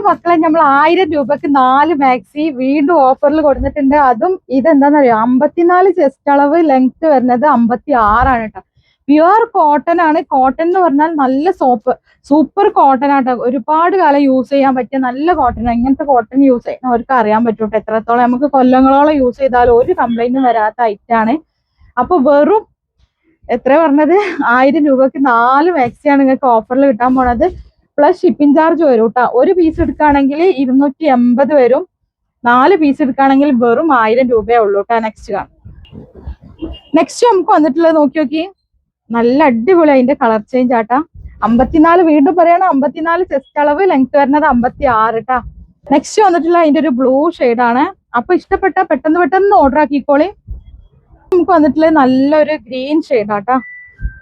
മക്കളെ നമ്മൾ 1000 രൂപക്ക് 4 മാക്സി വീണ്ടും ഓഫറിൽ കൊടുത്തിട്ടുണ്ട്. അതും ഇതെന്താണെന്നറിയോ, 54 ചെസ്റ്റ് അളവ്, ലെങ്ത് വരുന്നത് 56 കേട്ടോ. പ്യുവർ കോട്ടൺ ആണ്. കോട്ടൺ എന്ന് പറഞ്ഞാൽ നല്ല സൂപ്പർ കോട്ടൺ ആട്ടോ. ഒരുപാട് കാലം യൂസ് ചെയ്യാൻ പറ്റിയ നല്ല കോട്ടൺ. ഇങ്ങനത്തെ കോട്ടൺ യൂസ് ചെയ്യുന്നവർക്ക് അറിയാൻ പറ്റൂട്ടോ എത്രത്തോളം നമുക്ക് കൊല്ലങ്ങളോളം യൂസ് ചെയ്താലും ഒരു കംപ്ലൈന്റും വരാത്ത ഐറ്റാണ്. അപ്പൊ വെറും എത്ര പറഞ്ഞത്, 1000 രൂപക്ക് 4 മാക്സിയാണ് നിങ്ങൾക്ക് ഓഫറിൽ കിട്ടാൻ പോണത്. പ്ലസ് ഷിപ്പിംഗ് ചാർജ് വരും കേട്ടോ. ഒരു പീസ് എടുക്കുകയാണെങ്കിൽ 280 വരും. 4 പീസ് എടുക്കുകയാണെങ്കിൽ വെറും 1000 രൂപയേ ഉള്ളൂ കേട്ടോ. നെക്സ്റ്റ് നമുക്ക് വന്നിട്ടുള്ളത് നോക്കി. നല്ല അടിപൊളി അതിന്റെ കളർ ചേഞ്ച് ആട്ടാ. 54, വീണ്ടും പറയണം 54 ചെസ്റ്റ് അളവ്, ലെങ്ത് വരുന്നത് 56 കേട്ടാ. നെക്സ്റ്റ് വന്നിട്ടുള്ള അതിന്റെ ഒരു ബ്ലൂ ആണ്. അപ്പൊ ഇഷ്ടപ്പെട്ട പെട്ടെന്ന് ഓർഡർ ആക്കിക്കോളി. നമുക്ക് വന്നിട്ടുള്ളത് നല്ലൊരു ഗ്രീൻ ഷെയ്ഡാട്ടാ.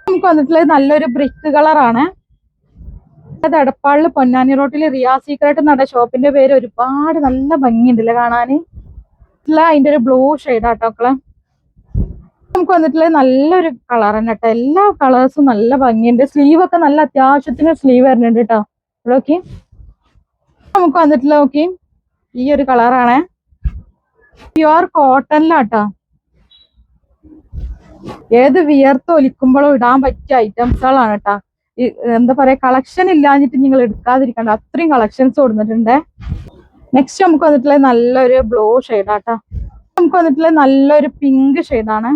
നമുക്ക് വന്നിട്ടുള്ളത് നല്ലൊരു ബ്രിക്ക് കളറാണ്. അത് എടപ്പാളില് പൊന്നാനി റോട്ടില് റിയാ സീക്രട്ട് എന്ന ഷോപ്പിന്റെ പേര്. ഒരുപാട് നല്ല ഭംഗിയുണ്ടല്ലേ കാണാന്. അതിന്റെ ഒരു ബ്ലൂ ഷെയ്ഡാട്ടോ മക്കളെ. നമുക്ക് വന്നിട്ടുള്ളത് നല്ലൊരു കളർ തന്നെ കേട്ടോ. എല്ലാ കളേഴ്സും നല്ല ഭംഗിയുണ്ട്. സ്ലീവ് ഒക്കെ നല്ല അത്യാവശ്യത്തിന് സ്ലീവ് വരുന്നുണ്ട് കേട്ടോ. നോക്കി നമുക്ക് വന്നിട്ടുള്ള നോക്കി ഈ ഒരു കളറാണ്. പ്യുവർ കോട്ടണിലാട്ടോ. ഏത് വിയർത്ത് ഒലിക്കുമ്പോഴും ഇടാൻ പറ്റിയ ഐറ്റംസുകളാണ് കേട്ടോ. എന്താ പറയാ, കളക്ഷൻ ഇല്ലാഞ്ഞിട്ട് നിങ്ങൾ എടുക്കാതിരിക്കണ്ട, അത്രയും കളക്ഷൻസ് കൊടുത്തിട്ടുണ്ട്. നെക്സ്റ്റ് നമുക്ക് വന്നിട്ടുള്ളത് നല്ലൊരു ബ്ലൂ ഷെയ്ഡാട്ടോ. നമുക്ക് വന്നിട്ടുള്ളത് നല്ലൊരു പിങ്ക് ഷെയ്ഡാണ്.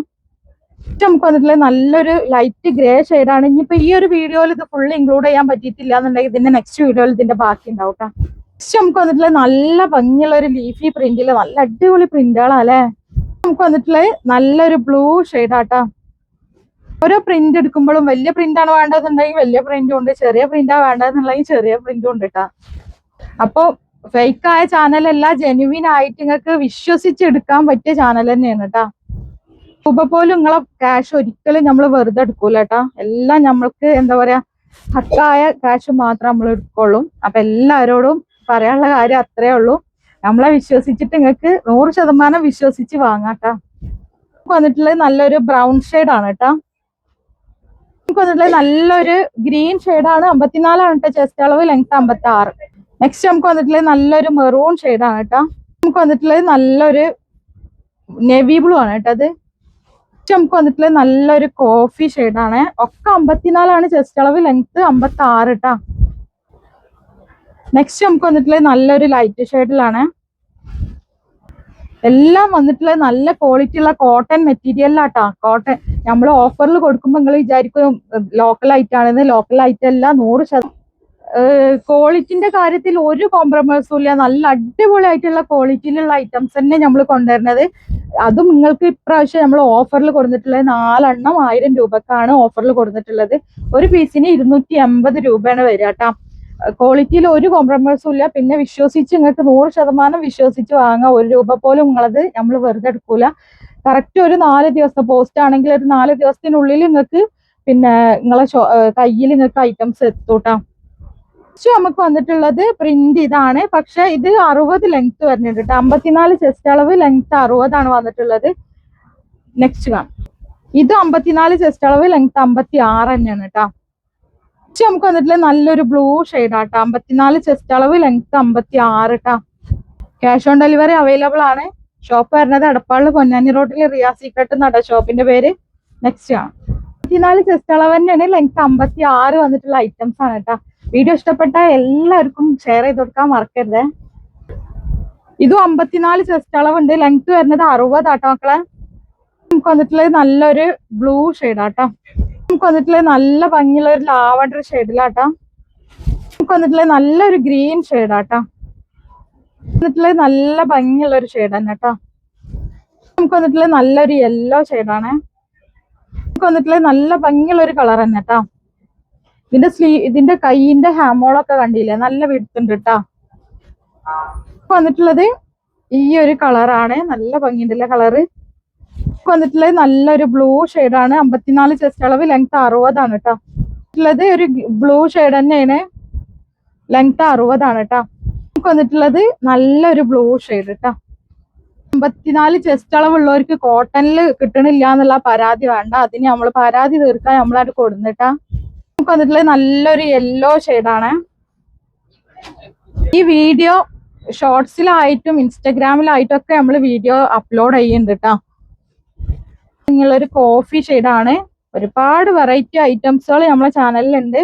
നമുക്ക് വന്നിട്ടുള്ളത് നല്ലൊരു ലൈറ്റ് ഗ്രേ ഷെയ്ഡാണ്. ഇനിയിപ്പോ ഈ ഒരു വീഡിയോയിൽ ഇത് ഫുൾ ഇൻക്ലൂഡ് ചെയ്യാൻ പറ്റിയിട്ടില്ല എന്നുണ്ടെങ്കിൽ ഇതിന്റെ നെക്സ്റ്റ് വീഡിയോയിൽ ഇതിന്റെ ബാക്കി ഉണ്ടാവും കേട്ടോ. നെക്സ്റ്റ് നമുക്ക് വന്നിട്ടുള്ളത് നല്ല ഭംഗിയുള്ള ഒരു ലീഫി പ്രിന്റില് നല്ല അടിപൊളി പ്രിന്റുകളല്ലേ. നമുക്ക് വന്നിട്ടുള്ളത് നല്ലൊരു ബ്ലൂ ഷെയ്ഡാട്ടോ. ഓരോ പ്രിന്റ് എടുക്കുമ്പോഴും വലിയ പ്രിന്റ് ആണ് വേണ്ടതെന്നുണ്ടെങ്കിൽ വലിയ പ്രിന്റും ഉണ്ട്, ചെറിയ പ്രിന്റാ വേണ്ടതെന്നുണ്ടെങ്കിൽ ചെറിയ പ്രിന്റും ഉണ്ട് കേട്ടോ. അപ്പൊ ഫേക്കായ ചാനലല്ല, ജെനുവിൻ ആയിട്ട് നിങ്ങൾക്ക് വിശ്വസിച്ചെടുക്കാൻ പറ്റിയ ചാനൽ തന്നെയാണ് കേട്ടോ. രൂപ പോലും നിങ്ങളെ ക്യാഷ് ഒരിക്കലും നമ്മൾ വെറുതെ എടുക്കൂല കേട്ടോ. എല്ലാം നമ്മൾക്ക് എന്താ പറയാ, ഹക്കായ ക്യാഷ് മാത്രമേ നമ്മൾ എടുക്കുള്ളൂ. അപ്പൊ എല്ലാവരോടും പറയാനുള്ള കാര്യം അത്രേ ഉള്ളൂ. നമ്മളെ വിശ്വസിച്ചിട്ട് നിങ്ങൾക്ക് 100% വിശ്വസിച്ച് വാങ്ങാട്ടോ. നമുക്ക് വന്നിട്ടുള്ളത് നല്ലൊരു ബ്രൗൺ ഷെയ്ഡാണ് കേട്ടോ. നമുക്ക് വന്നിട്ടുള്ളത് നല്ലൊരു ഗ്രീൻ ഷെയ്ഡാണ്. 54 കേട്ടോ ചെസ്റ്റ് അളവ്, ലെങ്ത് 56. നെക്സ്റ്റ് നമുക്ക് വന്നിട്ടുള്ളത് നല്ലൊരു മെറൂൺ ഷെയ്ഡാണ് കേട്ടോ. നമുക്ക് വന്നിട്ടുള്ളത് നല്ലൊരു നേവി ബ്ലൂ ആണ് കേട്ടോ. അത് നമുക്ക് വന്നിട്ടുള്ളത് നല്ലൊരു കോഫി ഷെയ്ഡാണ്. ഒക്കെ 54 ചെസ്റ്റ് അളവ്, ലെങ്ത് 56 കേട്ടോ. നെക്സ്റ്റ് നമുക്ക് വന്നിട്ടുള്ളത് നല്ലൊരു ലൈറ്റ് ഷെയ്ഡിലാണ്. എല്ലാം വന്നിട്ടുള്ളത് നല്ല ക്വാളിറ്റി ഉള്ള കോട്ടൺ മെറ്റീരിയലിലാട്ടോ. കോട്ടൺ നമ്മൾ ഓഫറിൽ കൊടുക്കുമ്പോൾ നിങ്ങൾ വിചാരിക്കും ലോക്കൽ ഐറ്റം ആണെന്ന്. ലോക്കൽ ഐറ്റം അല്ല, 100% ക്വാളിറ്റിന്റെ കാര്യത്തിൽ ഒരു കോംപ്രമൈസും ഇല്ല. നല്ല അടിപൊളിയായിട്ടുള്ള ക്വാളിറ്റിയിലുള്ള ഐറ്റംസ് തന്നെ നമ്മൾ കൊണ്ടുവരുന്നത്. അതും നിങ്ങൾക്ക് ഇപ്രാവശ്യം നമ്മൾ ഓഫറിൽ കൊടുത്തിട്ടുള്ളത് 4 എണ്ണം 1000 രൂപക്കാണ് ഓഫറിൽ കൊടുത്തിട്ടുള്ളത്. ഒരു പീസിന് 280 രൂപയാണ് വരിക കേട്ടോ. ക്വാളിറ്റിയിൽ ഒരു കോംപ്രമൈസും ഇല്ല. പിന്നെ വിശ്വസിച്ച് നിങ്ങൾക്ക് 100% വിശ്വസിച്ച് വാങ്ങാം. 1 രൂപ പോലും നിങ്ങളത് നമ്മൾ വെറുതെ എടുക്കൂല. കറക്റ്റ് ഒരു 4 ദിവസം പോസ്റ്റ് ആണെങ്കിൽ ഒരു 4 ദിവസത്തിനുള്ളിൽ നിങ്ങൾക്ക് പിന്നെ നിങ്ങളെ കയ്യിൽ നിങ്ങൾക്ക് ഐറ്റംസ് എത്തൂട്ടാ. നമുക്ക് വന്നിട്ടുള്ളത് പ്രിന്റ് ഇതാണ്. പക്ഷെ ഇത് 60 ലെങ്ത് വരുന്നുണ്ട് കേട്ടോ. 54 ചെസ്റ്റ് അളവ്, ലെങ്ത് 60 വന്നിട്ടുള്ളത്. നെക്സ്റ്റ് കാണാം. ഇത് 54 ചെസ്റ്റ് അളവ്, ലെങ്ത് 56 തന്നെയാണ് കേട്ടോ. നമുക്ക് വന്നിട്ടുള്ളത് നല്ലൊരു ബ്ലൂ ഷെയ്ഡാട്ടോ. 54 ചെസ്റ്റ് അളവ്, ലെങ്ത് 56 കേട്ടോ. ക്യാഷ് ഓൺ ഡെലിവറി അവൈലബിൾ ആണ്. ഷോപ്പ് വരുന്നത് എടപ്പാളില് പൊന്നാനി റോഡിൽ റിയാ സീക്രട്ട് എന്നാണ് ഷോപ്പിന്റെ പേര്. നെക്സ്റ്റ് ആണ് 54 ചെസ്റ്റ് അളവ് തന്നെയാണ്, ലെങ്ത് 56 വന്നിട്ടുള്ള ഐറ്റംസ് ആണ് കേട്ടോ. വീഡിയോ ഇഷ്ടപ്പെട്ട എല്ലാവർക്കും ഷെയർ ചെയ്ത് കൊടുക്കാൻ മറക്കരുത്. ഇതും 54 ചെസ്റ്റ് അളവുണ്ട്, ലെങ്ത് വരുന്നത് 60 ആട്ടോ മക്കളെ. നമുക്ക് വന്നിട്ടുള്ളത് നല്ലൊരു ബ്ലൂ ഷെയ്ഡാട്ടോ. നമുക്ക് വന്നിട്ടുള്ളത് നല്ല ഭംഗിയുള്ള ഒരു ലാവണ്ടർ ഷെയ്ഡിലാട്ടോ. നമുക്ക് വന്നിട്ടുള്ളത് നല്ലൊരു ഗ്രീൻ ഷെയ്ഡാട്ടോ. വന്നിട്ടുള്ളത് നല്ല ഭംഗിയുള്ള ഒരു ഷെയ്ഡ് തന്നെ കേട്ടോ. നമുക്ക് വന്നിട്ടുള്ളത് നല്ലൊരു യെല്ലോ ഷെയ്ഡാണ്. നമുക്ക് വന്നിട്ടുള്ളത് നല്ല ഭംഗിയുള്ള ഒരു കളർ തന്നെ കേട്ടോ. ഇതിന്റെ കൈയിന്റെ ഹാമോളൊക്കെ കണ്ടില്ലേ, നല്ല വിടുത്തുണ്ട് കേട്ടോ. വന്നിട്ടുള്ളത് ഈ ഒരു കളറാണ്. നല്ല ഭംഗിയുണ്ടല്ലേ കളറ്. വന്നിട്ടുള്ളത് നല്ലൊരു ബ്ലൂ ഷെയ്ഡാണ്. 54 ചെസ്റ്റ് അളവ്, ലെങ്ത് 60 കേട്ടോ. ഉള്ളത് ഒരു ബ്ലൂ ഷെയ്ഡ് തന്നെയാണ്, ലെങ്ത് 60 കേട്ടോ. നമുക്ക് വന്നിട്ടുള്ളത് നല്ലൊരു ബ്ലൂ ഷെയ്ഡ് കേട്ടോ. 54 ചെസ്റ്റ് അളവുള്ളവർക്ക് കോട്ടണിൽ കിട്ടണില്ല എന്നുള്ള പരാതി വേണ്ട. അതിന് നമ്മൾ പരാതി തീർക്കാൻ നമ്മളത് കൊടുന്നിട്ടാ. നമുക്ക് വന്നിട്ടുള്ളത് നല്ലൊരു യെല്ലോ ഷെയ്ഡാണ്. ഈ വീഡിയോ ഷോർട്സിലായിട്ടും ഇൻസ്റ്റഗ്രാമിലായിട്ടും ഒക്കെ നമ്മൾ വീഡിയോ അപ്ലോഡ് ചെയ്യുന്നുണ്ട് കേട്ടോ. നിങ്ങളൊരു കോഫി ഷെയ്ഡാണ്. ഒരുപാട് വെറൈറ്റി ഐറ്റംസുകൾ നമ്മളെ ചാനലിലുണ്ട്.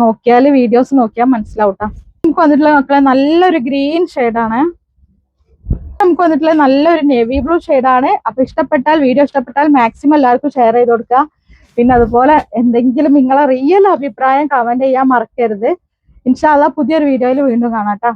നോക്കിയാൽ വീഡിയോസ് നോക്കിയാൽ മനസ്സിലാവും കേട്ടോ. നമുക്ക് വന്നിട്ടുള്ള മക്കളെ നല്ലൊരു ഗ്രീൻ ഷെയ്ഡാണ്. നമുക്ക് വന്നിട്ടുള്ള നല്ലൊരു നേവി ബ്ലൂ ഷെയ്ഡാണ്. അപ്പൊ വീഡിയോ ഇഷ്ടപ്പെട്ടാൽ മാക്സിമം എല്ലാവർക്കും ഷെയർ ചെയ്ത് കൊടുക്കുക. പിന്നെ അതുപോലെ എന്തെങ്കിലും നിങ്ങളെ റിയൽ അഭിപ്രായം കമന്റ് ചെയ്യാൻ മറക്കരുത്. ഇൻഷാ അല്ലാഹ് പുതിയൊരു വീഡിയോയിൽ വീണ്ടും കാണാം കേട്ടോ.